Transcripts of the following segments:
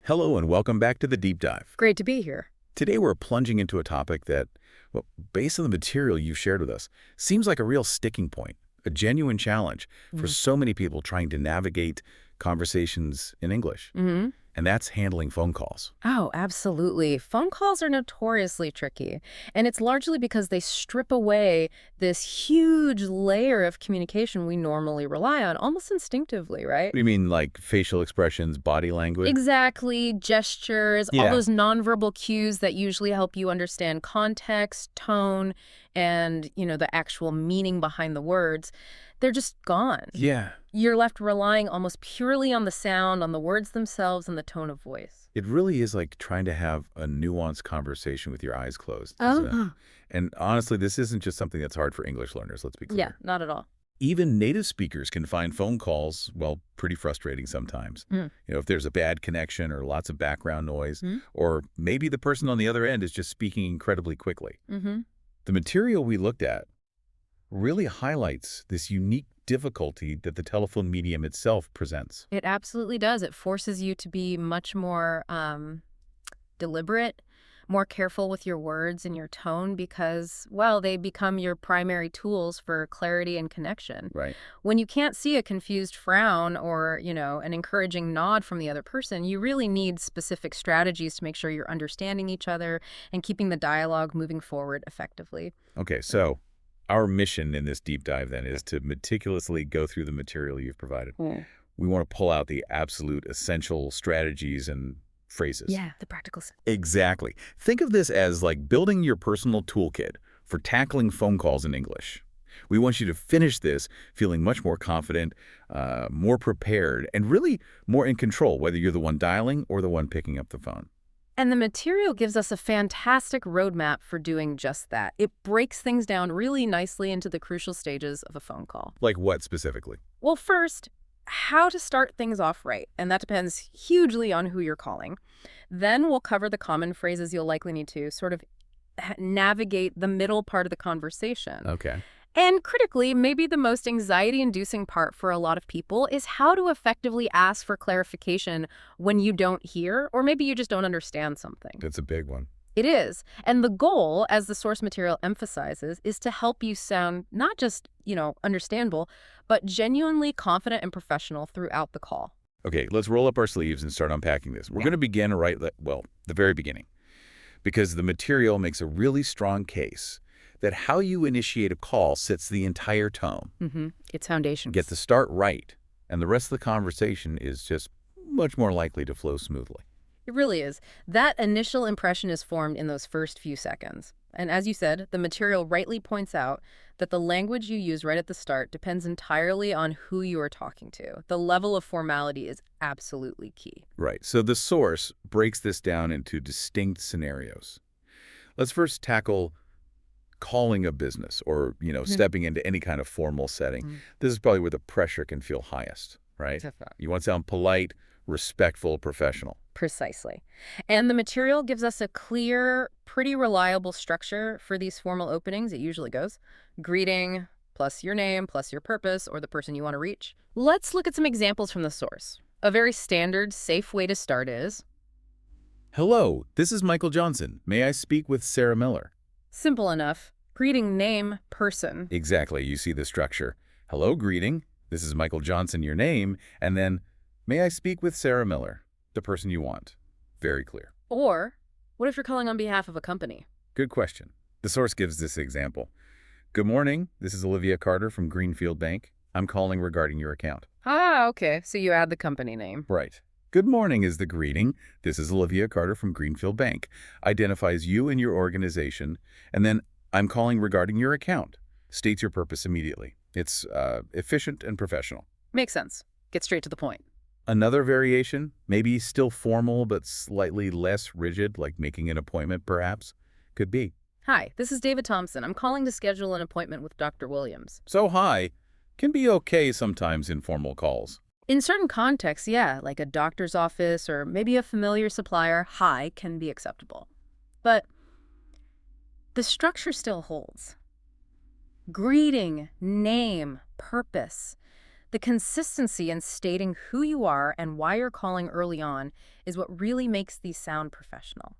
Hello and welcome back to the Deep Dive. Great to be here. Today we're plunging into a topic that, well, based on the material you've shared with us, seems like a real sticking point, a genuine challenge for so many people trying to navigate conversations in English. And that's handling phone calls. Oh, absolutely. Phone calls are notoriously tricky, and it's largely because they strip away this huge layer of communication we normally rely on, almost instinctively, right? What do you mean, like facial expressions, body language? Exactly. Gestures, all Yeah. those nonverbal cues that usually help you understand context, tone, and, the actual meaning behind the words. They're just gone. Yeah. You're left relying almost purely on the sound, on the words themselves, and the tone of voice. It really is like trying to have a nuanced conversation with your eyes closed, isn't it? And honestly, this isn't just something that's hard for English learners, let's be clear. Yeah, not at all. Even native speakers can find phone calls, well, pretty frustrating sometimes. If there's a bad connection or lots of background noise, or maybe the person on the other end is just speaking incredibly quickly. The material we looked at really highlights this unique difficulty that the telephone medium itself presents. It absolutely does. It forces you to be much more deliberate, more careful with your words and your tone because, well, they become your primary tools for clarity and connection. Right. When you can't see a confused frown or, an encouraging nod from the other person, you really need specific strategies to make sure you're understanding each other and keeping the dialogue moving forward effectively. Okay, so our mission in this deep dive then is to meticulously go through the material you've provided. We want to pull out the absolute essential strategies and phrases. Yeah, the practical stuff. Exactly. Think of this as like building your personal toolkit for tackling phone calls in English. We want you to finish this feeling much more confident, more prepared, and really more in control, whether you're the one dialing or the one picking up the phone. And the material gives us a fantastic roadmap for doing just that. It breaks things down really nicely into the crucial stages of a phone call. Like what specifically? Well, first, how to start things off right, and that depends hugely on who you're calling. Then we'll cover the common phrases you'll likely need to sort of navigate the middle part of the conversation. Okay. And critically, maybe the most anxiety-inducing part for a lot of people is how to effectively ask for clarification when you don't hear, or maybe you just don't understand something. That's a big one. It is. And the goal, as the source material emphasizes, is to help you sound not just, understandable, but genuinely confident and professional throughout the call. Okay, let's roll up our sleeves and start unpacking this. We're going to begin the very beginning, because the material makes a really strong case that how you initiate a call sets the entire tone. It's foundations. Get the start right, and the rest of the conversation is just much more likely to flow smoothly. It really is. That initial impression is formed in those first few seconds. And as you said, the material rightly points out that the language you use right at the start depends entirely on who you are talking to. The level of formality is absolutely key. Right. So the source breaks this down into distinct scenarios. Let's first tackle calling a business or, stepping into any kind of formal setting. This is probably where the pressure can feel highest, right? You want to sound polite, respectful, professional. Precisely. And the material gives us a clear, pretty reliable structure for these formal openings. It usually goes greeting, plus your name, plus your purpose, or the person you want to reach. Let's look at some examples from the source. A very standard, safe way to start is, Hello, this is Michael Johnson. May I speak with Sarah Miller? simple enough. Greeting, name, person. Exactly. You see the structure. Hello, greeting. This is Michael Johnson, your name. And then, may I speak with Sarah Miller, the person you want? Very clear. Or, what if you're calling on behalf of a company? Good question. The source gives this example. Good morning. This is Olivia Carter from Greenfield Bank. I'm calling regarding your account. Ah, okay. So you add the company name. Right. Good morning is the greeting. This is Olivia Carter from Greenfield Bank. Identifies you and your organization. And then, I'm calling regarding your account. States your purpose immediately. It's efficient and professional. Makes sense. Get straight to the point. Another variation, maybe still formal but slightly less rigid, like making an appointment perhaps, could be. Hi, this is David Thompson. I'm calling to schedule an appointment with Dr. Williams. So hi can be okay sometimes in formal calls. In certain contexts, yeah, like a doctor's office or maybe a familiar supplier, hi can be acceptable. But the structure still holds. Greeting, name, purpose. The consistency in stating who you are and why you're calling early on is what really makes these sound professional.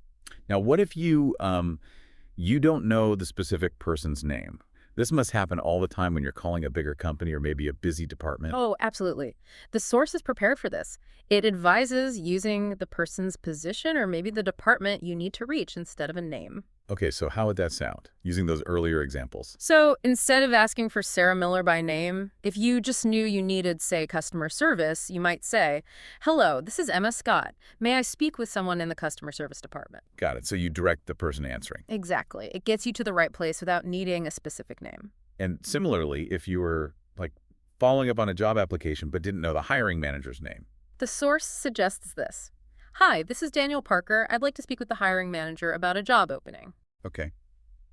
Now, what if you don't know the specific person's name? This must happen all the time when you're calling a bigger company or maybe a busy department. Oh, absolutely. The source is prepared for this. It advises using the person's position or maybe the department you need to reach instead of a name. Okay, so how would that sound, using those earlier examples? So instead of asking for Sarah Miller by name, if you just knew you needed, say, customer service, you might say, "Hello, this is Emma Scott. May I speak with someone in the customer service department?" Got it. So you direct the person answering. Exactly. It gets you to the right place without needing a specific name. And similarly, if you were like following up on a job application but didn't know the hiring manager's name. The source suggests this. "Hi, this is Daniel Parker. I'd like to speak with the hiring manager about a job opening." Okay.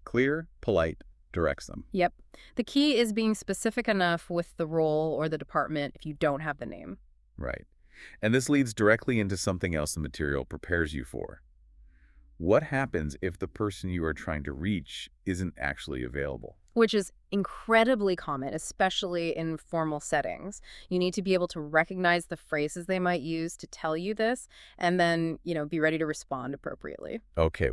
Clear, polite, directs them. Yep. The key is being specific enough with the role or the department if you don't have the name. Right. And this leads directly into something else the material prepares you for. What happens if the person you are trying to reach isn't actually available? Which is incredibly common, especially in formal settings. You need to be able to recognize the phrases they might use to tell you this, and then, be ready to respond appropriately. Okay,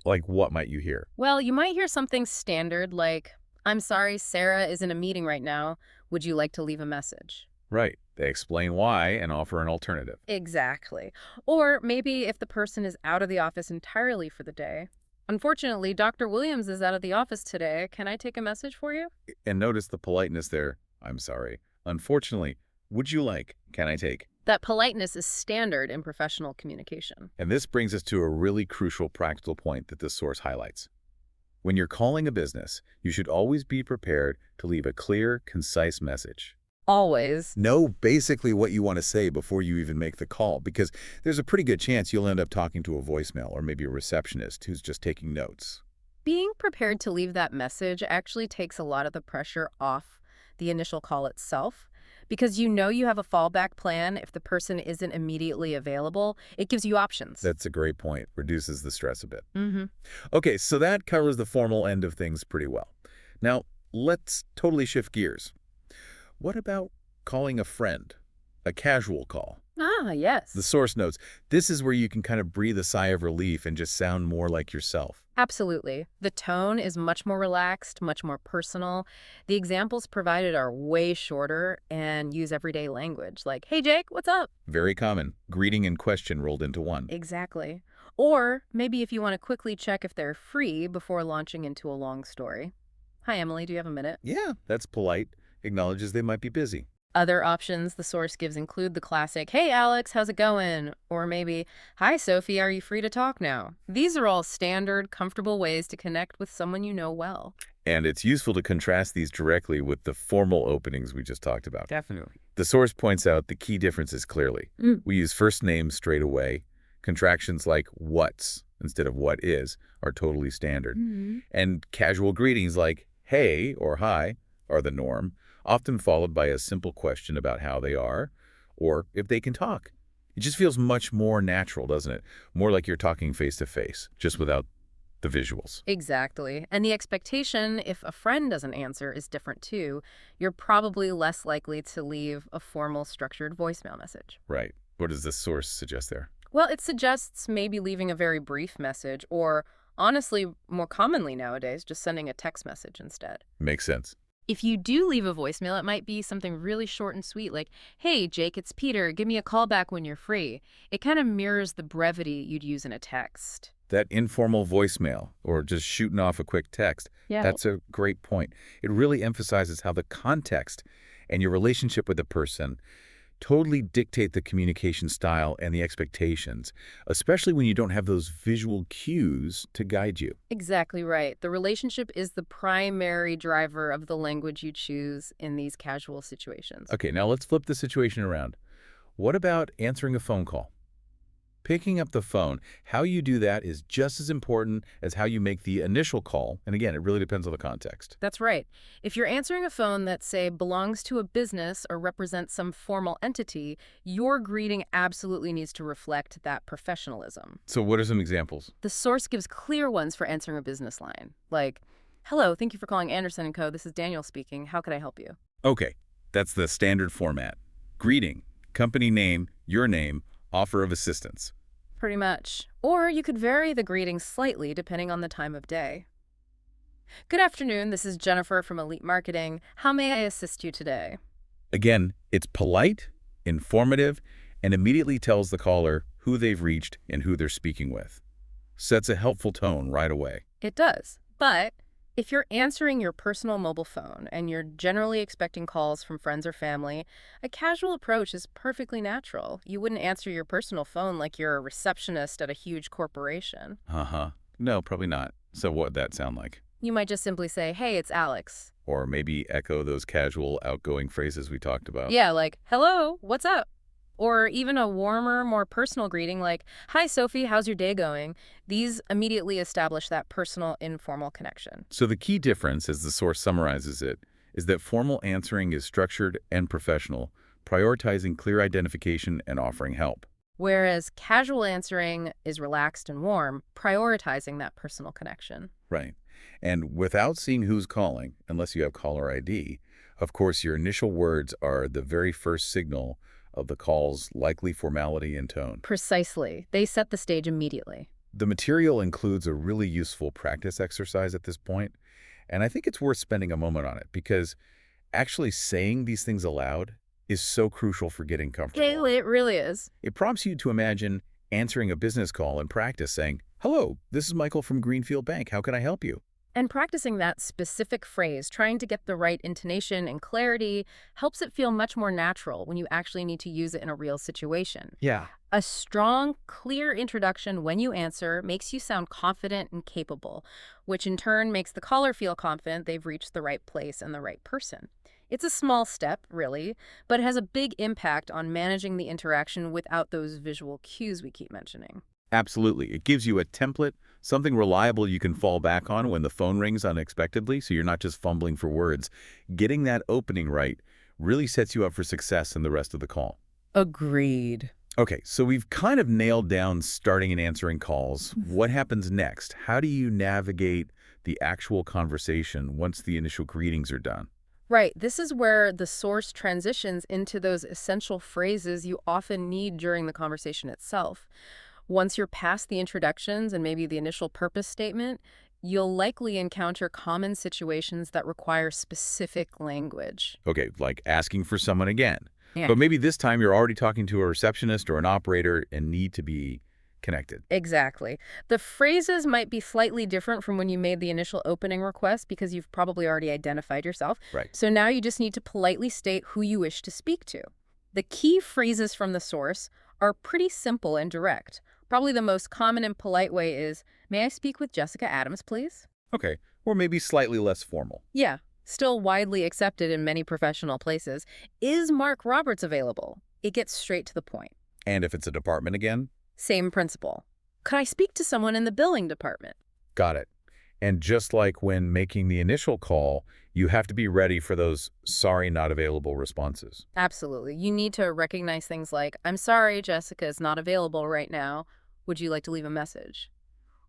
like what might you hear? Well, you might hear something standard like, "I'm sorry, Sarah is in a meeting right now. Would you like to leave a message?" Right. They explain why and offer an alternative. Exactly. Or maybe if the person is out of the office entirely for the day. "Unfortunately, Dr. Williams is out of the office today. Can I take a message for you?" And notice the politeness there. I'm sorry. Unfortunately, would you like, can I take? That politeness is standard in professional communication. And this brings us to a really crucial practical point that this source highlights. When you're calling a business, you should always be prepared to leave a clear, concise message. Always. Know basically what you want to say before you even make the call, because there's a pretty good chance you'll end up talking to a voicemail or maybe a receptionist who's just taking notes. Being prepared to leave that message actually takes a lot of the pressure off the initial call itself. Because you have a fallback plan if the person isn't immediately available. It gives you options. That's a great point. Reduces the stress a bit. Mm-hmm. Okay, so that covers the formal end of things pretty well. Now, let's totally shift gears. What about calling a friend? A casual call. Ah, yes. The source notes, this is where you can kind of breathe a sigh of relief and just sound more like yourself. Absolutely. The tone is much more relaxed, much more personal. The examples provided are way shorter and use everyday language, like, "Hey, Jake, what's up?" Very common. Greeting and question rolled into one. Exactly. Or maybe if you want to quickly check if they're free before launching into a long story. "Hi, Emily, do you have a minute?" Yeah, that's polite. Acknowledges they might be busy. Other options the source gives include the classic, "Hey, Alex, how's it going?" Or maybe, "Hi, Sophie, are you free to talk now?" These are all standard, comfortable ways to connect with someone you know well. And it's useful to contrast these directly with the formal openings we just talked about. Definitely. The source points out the key differences clearly. We use first names straight away. Contractions like what's instead of what is are totally standard. And casual greetings like hey or hi are the norm, often followed by a simple question about how they are or if they can talk. It just feels much more natural, doesn't it? More like you're talking face to face, just without the visuals. Exactly. And the expectation, if a friend doesn't answer, is different too. You're probably less likely to leave a formal, structured voicemail message. Right. What does this source suggest there? Well, it suggests maybe leaving a very brief message or, honestly, more commonly nowadays, just sending a text message instead. Makes sense. If you do leave a voicemail, it might be something really short and sweet like, "Hey, Jake, it's Peter. Give me a call back when you're free." It kind of mirrors the brevity you'd use in a text. That informal voicemail or just shooting off a quick text, that's a great point. It really emphasizes how the context and your relationship with the person totally dictate the communication style and the expectations, especially when you don't have those visual cues to guide you. Exactly right. The relationship is the primary driver of the language you choose in these casual situations. Okay, now let's flip the situation around. What about answering a phone call? Picking up the phone, how you do that is just as important as how you make the initial call. And again, it really depends on the context. That's right. If you're answering a phone that, say, belongs to a business or represents some formal entity, your greeting absolutely needs to reflect that professionalism. So what are some examples? The source gives clear ones for answering a business line, like, "Hello, thank you for calling Anderson & Co. This is Daniel speaking. How could I help you?" Okay, That's the standard format. Greeting, company name, your name, offer of assistance. Pretty much. Or you could vary the greeting slightly depending on the time of day. Good afternoon, this is Jennifer from Elite Marketing. How may I assist you today? Again, it's polite, informative, and immediately tells the caller who they've reached and who they're speaking with. Sets a helpful tone right away. It does. But if you're answering your personal mobile phone and you're generally expecting calls from friends or family, a casual approach is perfectly natural. You wouldn't answer your personal phone like you're a receptionist at a huge corporation. Uh-huh. No, probably not. So what would that sound like? You might just simply say, hey, it's Alex. Or maybe echo those casual, outgoing phrases we talked about. Yeah, like, hello, what's up? Or even a warmer, more personal greeting like, hi, Sophie, how's your day going? These immediately establish that personal, informal connection. So the key difference, as the source summarizes it, is that formal answering is structured and professional, prioritizing clear identification and offering help. Whereas casual answering is relaxed and warm, prioritizing that personal connection. Right. And without seeing who's calling, unless you have caller ID, of course, your initial words are the very first signal of the call's likely formality and tone. Precisely. They set the stage immediately. The material includes a really useful practice exercise at this point, and I think it's worth spending a moment on it because actually saying these things aloud is so crucial for getting comfortable. It really is. It prompts you to imagine answering a business call in practice saying, "Hello, this is Michael from Greenfield Bank. How can I help you?" And practicing that specific phrase, trying to get the right intonation and clarity, helps it feel much more natural when you actually need to use it in a real situation. Yeah. A strong, clear introduction when you answer makes you sound confident and capable, which in turn makes the caller feel confident they've reached the right place and the right person. It's a small step, really, but it has a big impact on managing the interaction without those visual cues we keep mentioning. Absolutely. It gives you a template, something reliable you can fall back on when the phone rings unexpectedly, so you're not just fumbling for words. Getting that opening right really sets you up for success in the rest of the call. Agreed. Okay, so we've kind of nailed down starting and answering calls. What happens next? How do you navigate the actual conversation once the initial greetings are done? Right. This is where the source transitions into those essential phrases you often need during the conversation itself. Once you're past the introductions and maybe the initial purpose statement, you'll likely encounter common situations that require specific language. Okay, like asking for someone again. Yeah. But maybe this time you're already talking to a receptionist or an operator and need to be connected. Exactly. The phrases might be slightly different from when you made the initial opening request because you've probably already identified yourself. Right. So now you just need to politely state who you wish to speak to. The key phrases from the source are pretty simple and direct. Probably the most common and polite way is, may I speak with Jessica Adams, please? Okay, or maybe slightly less formal. Yeah, still widely accepted in many professional places. Is Mark Roberts available? It gets straight to the point. And if it's a department again? Same principle. Could I speak to someone in the billing department? Got it. And just like when making the initial call, you have to be ready for those sorry, not available responses. Absolutely. You need to recognize things like, I'm sorry, Jessica is not available right now. Would you like to leave a message?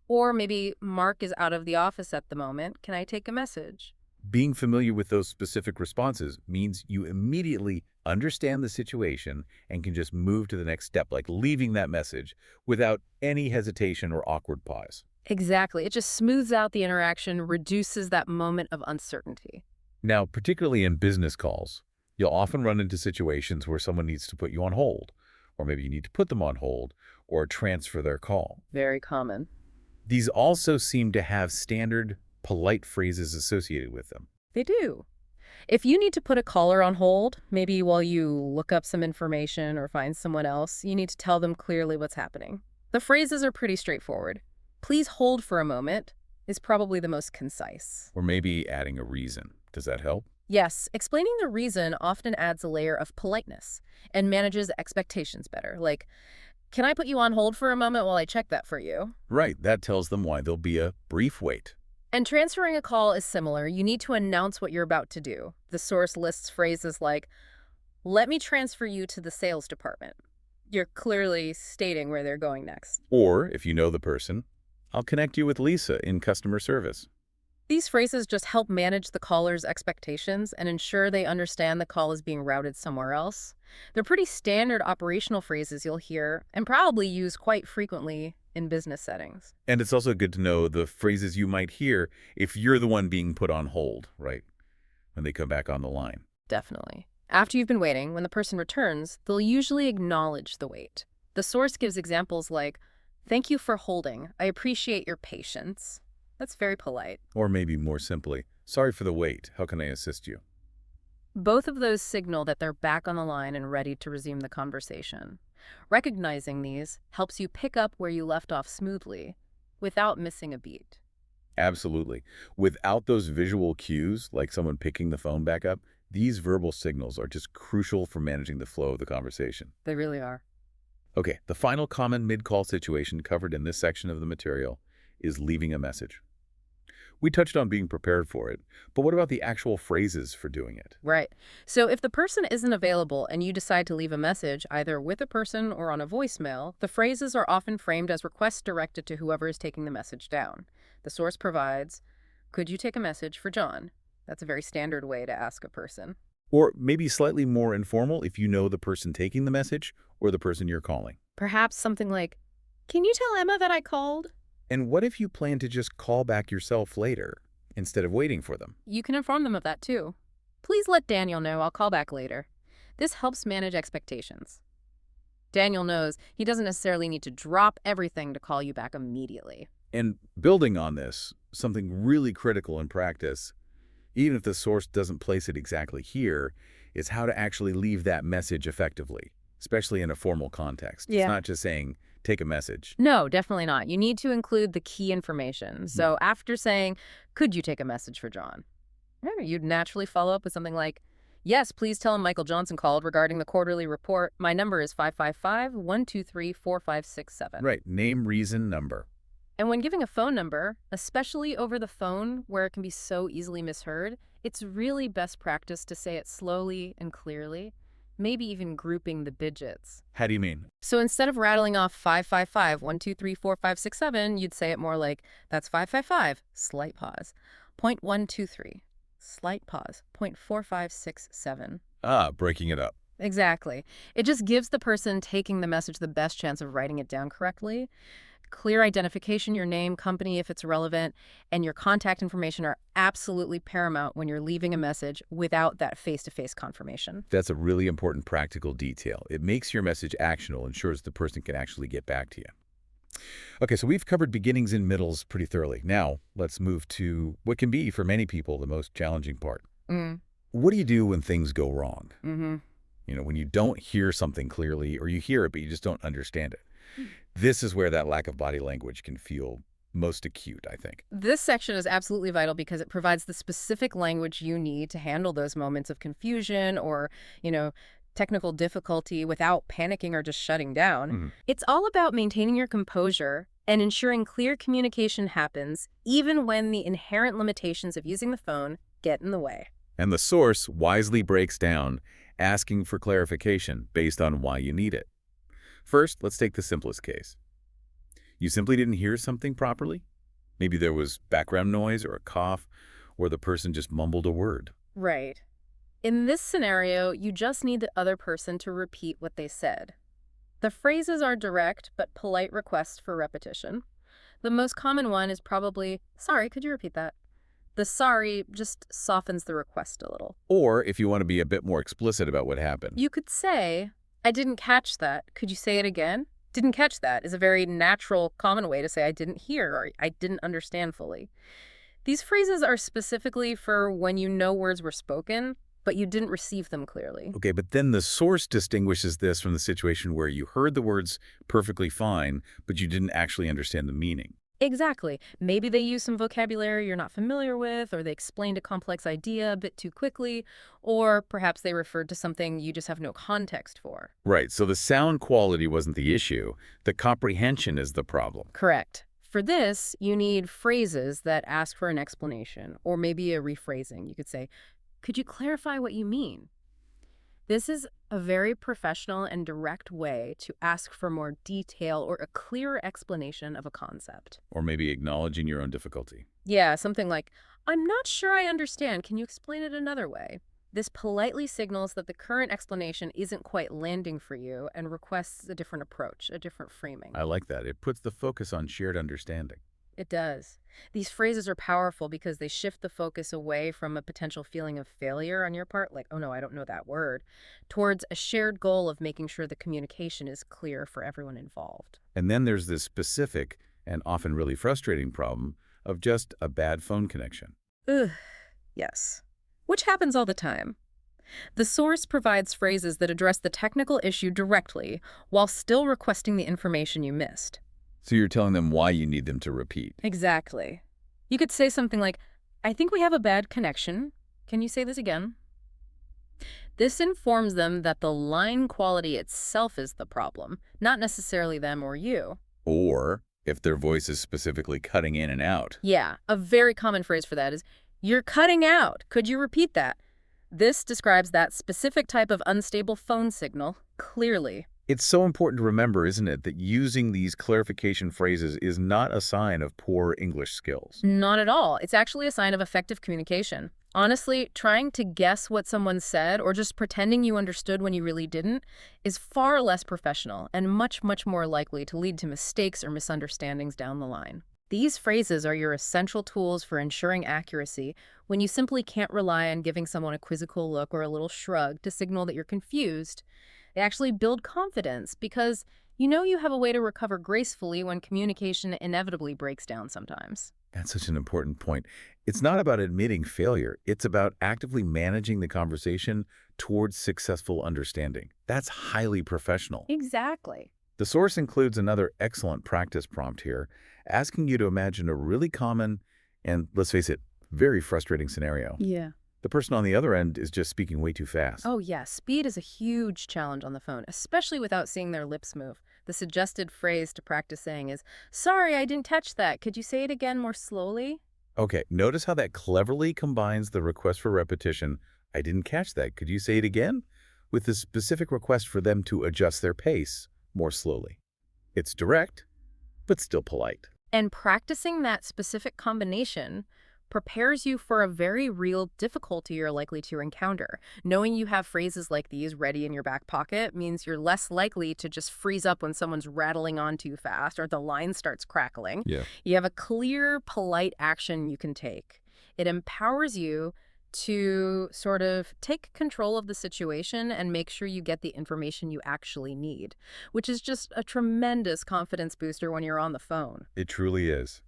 Or maybe Mark is out of the office at the moment. Can I take a message? Being familiar with those specific responses means you immediately understand the situation and can just move to the next step, like leaving that message without any hesitation or awkward pause. Exactly. It just smooths out the interaction, reduces that moment of uncertainty. Now, particularly in business calls, you'll often run into situations where someone needs to put you on hold, or maybe you need to put them on hold or transfer their call. Very common. These also seem to have standard, polite phrases associated with them. They do. If you need to put a caller on hold, maybe while you look up some information or find someone else, you need to tell them clearly what's happening. The phrases are pretty straightforward. Please hold for a moment is probably the most concise. Or maybe adding a reason. Does that help? Yes, explaining the reason often adds a layer of politeness and manages expectations better. Like, can I put you on hold for a moment while I check that for you? Right, that tells them why there'll be a brief wait. And transferring a call is similar. You need to announce what you're about to do. The source lists phrases like, let me transfer you to the sales department. You're clearly stating where they're going next. Or, if you know the person, I'll connect you with Lisa in customer service. These phrases just help manage the caller's expectations and ensure they understand the call is being routed somewhere else. They're pretty standard operational phrases you'll hear and probably use quite frequently in business settings. And it's also good to know the phrases you might hear if you're the one being put on hold, right, when they come back on the line. Definitely. After you've been waiting, when the person returns, they'll usually acknowledge the wait. The source gives examples like, "Thank you for holding. I appreciate your patience." That's very polite. Or maybe more simply, "Sorry for the wait. How can I assist you?" Both of those signal that they're back on the line and ready to resume the conversation. Recognizing these helps you pick up where you left off smoothly without missing a beat. Absolutely. Without those visual cues, like someone picking the phone back up, these verbal signals are just crucial for managing the flow of the conversation. They really are. Okay, the final common mid-call situation covered in this section of the material is leaving a message. We touched on being prepared for it, but what about the actual phrases for doing it? Right. So if the person isn't available and you decide to leave a message, either with a person or on a voicemail, the phrases are often framed as requests directed to whoever is taking the message down. The source provides, "Could you take a message for John?" That's a very standard way to ask a person. Or maybe slightly more informal if you know the person taking the message or the person you're calling. Perhaps something like, "Can you tell Emma that I called?" And what if you plan to just call back yourself later instead of waiting for them? You can inform them of that too. "Please let Daniel know I'll call back later." This helps manage expectations. Daniel knows he doesn't necessarily need to drop everything to call you back immediately. And building on this, something really critical in practice, even if the source doesn't place it exactly here, is how to actually leave that message effectively, especially in a formal context. Yeah. It's not just saying, take a message. No, definitely not. You need to include the key information. So after saying, "Could you take a message for John?" You'd naturally follow up with something like, "Yes, please tell him Michael Johnson called regarding the quarterly report. My number is 555-123-4567. Right. Name, reason, number. And when giving a phone number, especially over the phone where it can be so easily misheard, it's really best practice to say it slowly and clearly, maybe even grouping the digits. How do you mean? So instead of rattling off 555-123-4567, you'd say it more like, "That's 555, slight pause, point 123, slight pause, point 4567. Breaking it up. Exactly. It just gives the person taking the message the best chance of writing it down correctly. Clear identification, your name, company if it's relevant, and your contact information are absolutely paramount when you're leaving a message without that face-to-face confirmation. That's a really important practical detail. It makes your message actionable, ensures the person can actually get back to you. Okay, so we've covered beginnings and middles pretty thoroughly. Now, let's move to what can be, for many people, the most challenging part. What do you do when things go wrong? When you don't hear something clearly, or you hear it but you just don't understand it. This is where that lack of body language can feel most acute, I think. This section is absolutely vital because it provides the specific language you need to handle those moments of confusion or, technical difficulty without panicking or just shutting down. It's all about maintaining your composure and ensuring clear communication happens even when the inherent limitations of using the phone get in the way. And the source wisely breaks down, asking for clarification based on why you need it. First, let's take the simplest case. You simply didn't hear something properly? Maybe there was background noise or a cough, or the person just mumbled a word. Right. In this scenario, you just need the other person to repeat what they said. The phrases are direct but polite requests for repetition. The most common one is probably, "Sorry, could you repeat that?" The "sorry" just softens the request a little. Or if you want to be a bit more explicit about what happened. You could say, "I didn't catch that. Could you say it again?" "Didn't catch that" is a very natural, common way to say I didn't hear or I didn't understand fully. These phrases are specifically for when you know words were spoken, but you didn't receive them clearly. Okay, but then the source distinguishes this from the situation where you heard the words perfectly fine, but you didn't actually understand the meaning. Exactly. Maybe they use some vocabulary you're not familiar with, or they explained a complex idea a bit too quickly, or perhaps they referred to something you just have no context for. Right, so the sound quality wasn't the issue. The comprehension is the problem. Correct. For this, you need phrases that ask for an explanation, or maybe a rephrasing. You could say, "Could you clarify what you mean?" This is a very professional and direct way to ask for more detail or a clearer explanation of a concept. Or maybe acknowledging your own difficulty. Yeah, something like, I'm not sure I understand. Can you explain it another way? This politely signals that the current explanation isn't quite landing for you and requests a different approach, a different framing. I like that. It puts the focus on shared understanding. It does. These phrases are powerful because they shift the focus away from a potential feeling of failure on your part, like, oh no, I don't know that word, towards a shared goal of making sure the communication is clear for everyone involved. And then there's this specific and often really frustrating problem of just a bad phone connection. Ugh, yes. Which happens all the time. The source provides phrases that address the technical issue directly while still requesting the information you missed. So you're telling them why you need them to repeat. Exactly. You could say something like, I think we have a bad connection. Can you say this again? This informs them that the line quality itself is the problem, not necessarily them or you. Or if their voice is specifically cutting in and out. Yeah, a very common phrase for that is, you're cutting out. Could you repeat that? This describes that specific type of unstable phone signal clearly. It's so important to remember, isn't it, that using these clarification phrases is not a sign of poor English skills. Not at all. It's actually a sign of effective communication. Honestly, trying to guess what someone said or just pretending you understood when you really didn't is far less professional and much, much more likely to lead to mistakes or misunderstandings down the line. These phrases are your essential tools for ensuring accuracy when you simply can't rely on giving someone a quizzical look or a little shrug to signal that you're confused. They actually build confidence because you know you have a way to recover gracefully when communication inevitably breaks down sometimes. That's such an important point. It's not about admitting failure. It's about actively managing the conversation towards successful understanding. That's highly professional. Exactly. The source includes another excellent practice prompt here, asking you to imagine a really common and, let's face it, very frustrating scenario. Yeah. The person on the other end is just speaking way too fast. Oh, yeah. Speed is a huge challenge on the phone, especially without seeing their lips move. The suggested phrase to practice saying is, sorry, I didn't catch that. Could you say it again more slowly? Okay, notice how that cleverly combines the request for repetition, I didn't catch that, could you say it again, with the specific request for them to adjust their pace more slowly. It's direct, but still polite. And practicing that specific combination prepares you for a very real difficulty you're likely to encounter. Knowing you have phrases like these ready in your back pocket means you're less likely to just freeze up when someone's rattling on too fast or the line starts crackling. Yeah. You have a clear, polite action you can take. It empowers you to sort of take control of the situation and make sure you get the information you actually need, which is just a tremendous confidence booster when you're on the phone. It truly is.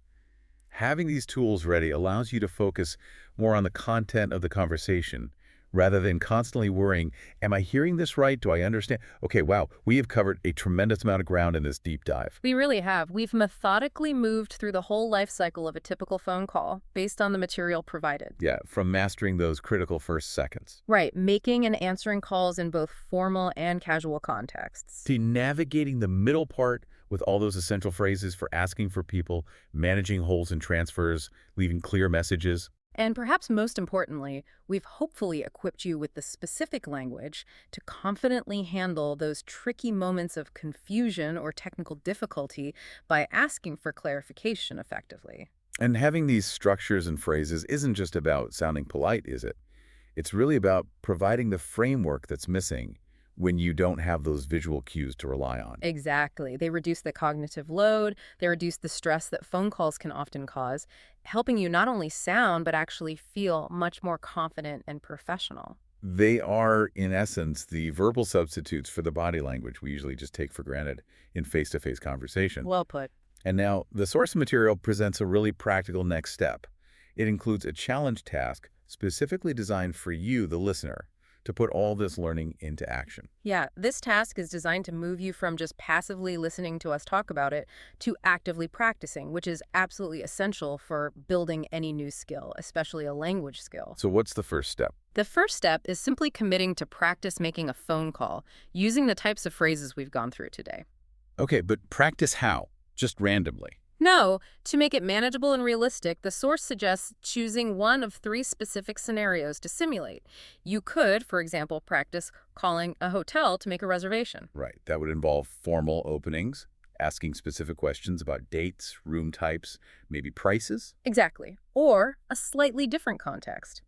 Having these tools ready allows you to focus more on the content of the conversation rather than constantly worrying, am I hearing this right? Do I understand? Okay, wow, we have covered a tremendous amount of ground in this deep dive. We really have. We've methodically moved through the whole life cycle of a typical phone call based on the material provided. Yeah, from mastering those critical first seconds. Right, making and answering calls in both formal and casual contexts. To navigating the middle part with all those essential phrases for asking for people, managing holes and transfers, leaving clear messages. And perhaps most importantly, we've hopefully equipped you with the specific language to confidently handle those tricky moments of confusion or technical difficulty by asking for clarification effectively. And having these structures and phrases isn't just about sounding polite, is it? It's really about providing the framework that's missing when you don't have those visual cues to rely on. Exactly. They reduce the cognitive load, they reduce the stress that phone calls can often cause, helping you not only sound, but actually feel much more confident and professional. They are, in essence, the verbal substitutes for the body language we usually just take for granted in face-to-face conversation. Well put. And now, the source material presents a really practical next step. It includes a challenge task specifically designed for you, the listener, to put all this learning into action. Yeah, this task is designed to move you from just passively listening to us talk about it to actively practicing, which is absolutely essential for building any new skill, especially a language skill. So what's the first step? The first step is simply committing to practice making a phone call using the types of phrases we've gone through today. Okay, but practice how? Just randomly? No, to make it manageable and realistic, the source suggests choosing one of three specific scenarios to simulate. You could, for example, practice calling a hotel to make a reservation. Right. That would involve formal openings, asking specific questions about dates, room types, maybe prices. Exactly. Or a slightly different context.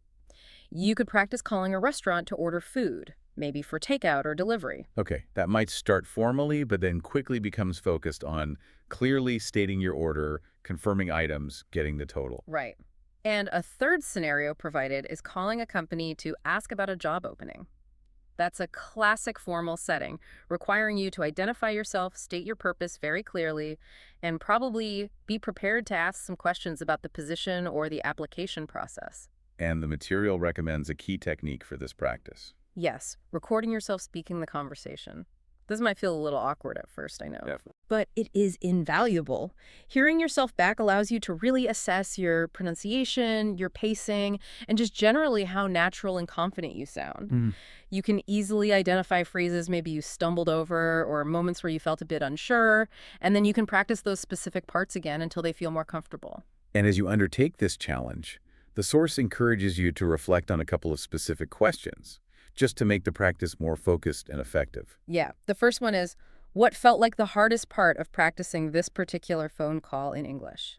You could practice calling a restaurant to order food, maybe for takeout or delivery. Okay, that might start formally, but then quickly becomes focused on clearly stating your order, confirming items, getting the total. Right. And a third scenario provided is calling a company to ask about a job opening. That's a classic formal setting, requiring you to identify yourself, state your purpose very clearly, and probably be prepared to ask some questions about the position or the application process. And the material recommends a key technique for this practice. Yes, recording yourself speaking the conversation. This might feel a little awkward at first, I know. Definitely. But it is invaluable. Hearing yourself back allows you to really assess your pronunciation, your pacing, and just generally how natural and confident you sound. You can easily identify phrases maybe you stumbled over or moments where you felt a bit unsure, and then you can practice those specific parts again until they feel more comfortable. And as you undertake this challenge, the source encourages you to reflect on a couple of specific questions, just to make the practice more focused and effective. Yeah, the first one is, what felt like the hardest part of practicing this particular phone call in English?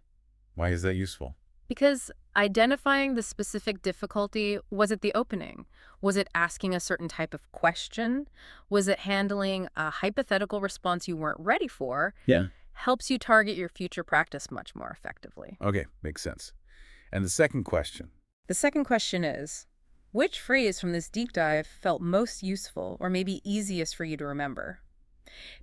Why is that useful? Because identifying the specific difficulty, was it the opening? Was it asking a certain type of question? Was it handling a hypothetical response you weren't ready for? Yeah. Helps you target your future practice much more effectively. Okay, makes sense. And the second question. The second question is, which phrase from this deep dive felt most useful or maybe easiest for you to remember?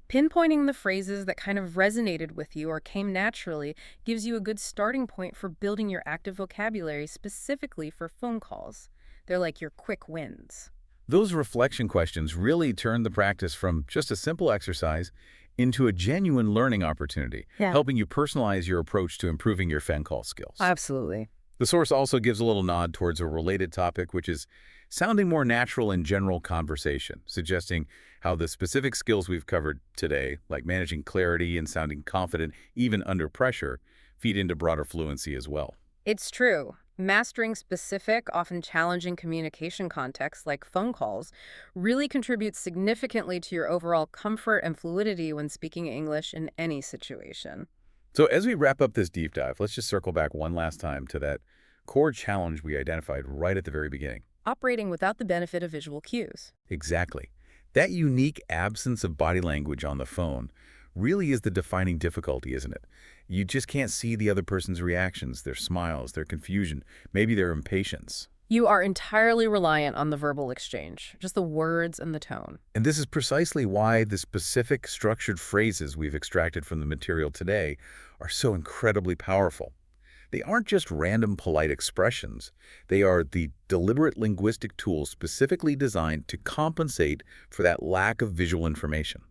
Pinpointing the phrases that kind of resonated with you or came naturally gives you a good starting point for building your active vocabulary specifically for phone calls. They're like your quick wins. Those reflection questions really turn the practice from just a simple exercise into a genuine learning opportunity, helping you personalize your approach to improving your phone call skills. Absolutely. The source also gives a little nod towards a related topic, which is sounding more natural in general conversation, suggesting how the specific skills we've covered today, like managing clarity and sounding confident even under pressure, feed into broader fluency as well. It's true. Mastering specific, often challenging communication contexts like phone calls really contributes significantly to your overall comfort and fluidity when speaking English in any situation. So as we wrap up this deep dive, let's just circle back one last time to that core challenge we identified right at the very beginning. Operating without the benefit of visual cues. Exactly. That unique absence of body language on the phone really is the defining difficulty, isn't it? You just can't see the other person's reactions, their smiles, their confusion, maybe their impatience. You are entirely reliant on the verbal exchange, just the words and the tone. And this is precisely why the specific structured phrases we've extracted from the material today are so incredibly powerful. They aren't just random polite expressions. They are the deliberate linguistic tools specifically designed to compensate for that lack of visual information.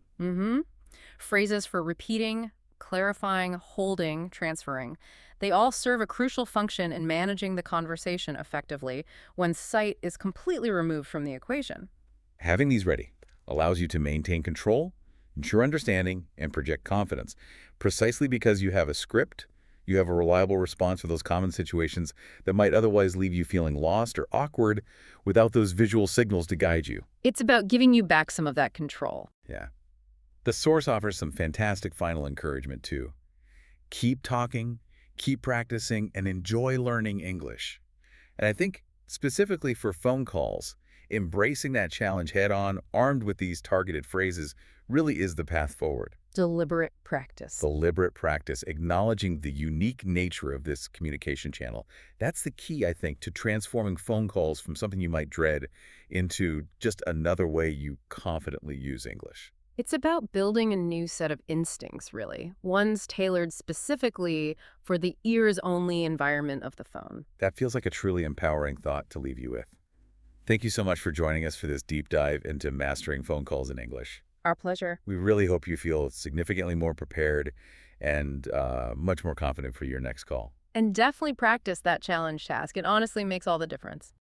Phrases for repeating, clarifying, holding, transferring. They all serve a crucial function in managing the conversation effectively when sight is completely removed from the equation. Having these ready allows you to maintain control, ensure understanding, and project confidence, precisely because you have a script. You have a reliable response for those common situations that might otherwise leave you feeling lost or awkward without those visual signals to guide you. It's about giving you back some of that control. Yeah. The source offers some fantastic final encouragement, too. Keep talking, keep practicing, and enjoy learning English. And I think specifically for phone calls, embracing that challenge head-on, armed with these targeted phrases, really is the path forward. Deliberate practice. Deliberate practice, acknowledging the unique nature of this communication channel. That's the key, I think, to transforming phone calls from something you might dread into just another way you confidently use English. It's about building a new set of instincts, really. Ones tailored specifically for the ears-only environment of the phone. That feels like a truly empowering thought to leave you with. Thank you so much for joining us for this deep dive into mastering phone calls in English. Our pleasure. We really hope you feel significantly more prepared and much more confident for your next call. And definitely practice that challenge task. It honestly makes all the difference.